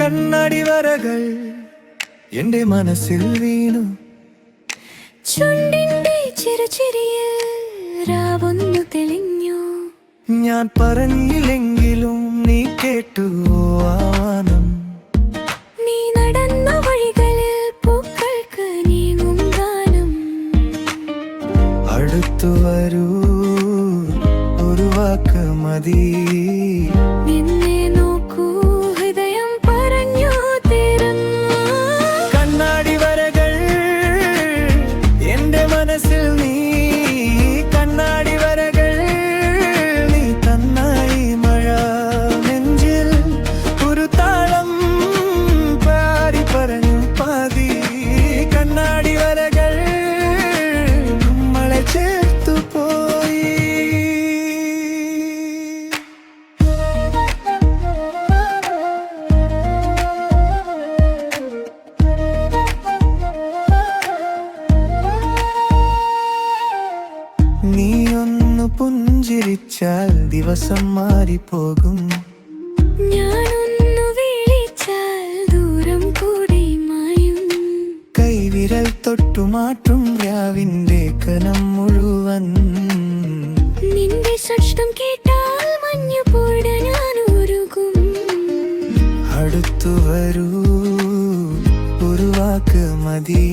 കണ്ണാടി വരകൾ എന്റെ മനസ്സിൽ വീണു. ചുണ്ടിന്റെ ചെറുചിരിയിൽ രാവൊന്നു തെളിഞ്ഞു. ഞാൻ പറഞ്ഞില്ലെങ്കിലും നീ കേട്ടു ആവാനം. നീ നടന്ന വഴികളിൽ പൂക്കൾക്ക് നീങ്ങും ഗാനം. അടുത്തു വരൂ, ഒരു വാക്ക് മതി. നിന്നെ നോക്കൂ, ഹൃദയം പറഞ്ഞു തരും. കണ്ണാടി വരകൾ എന്റെ മനസ്സിൽ നീ. കണ്ണാടി വരകൾ നീ തന്നായി മഴ നെഞ്ചിൽ ഒരു താളം പാടി പറഞ്ഞു പാതി. കണ്ണാടി വരകൾ നമ്മളെ ചേർത്തു പോയി. നീ ഒന്ന് പുഞ്ചിരിച്ചാൽ ദിവസം മാറിപ്പോകും. ഞാനൊന്നു വിളിച്ചാൽ ദൂരം കൂടി മായും. കൈവിരൽ തൊട്ടുമാറ്റും രാവിന്റെ കനം മുഴുവൻ. നിന്റെ ശബ്ദം കേട്ടാൽ മഞ്ഞു പോടെ ഞാൻ ഉരുകും. അടുത്തു വരൂ, ഒരു വാക്ക് മതി.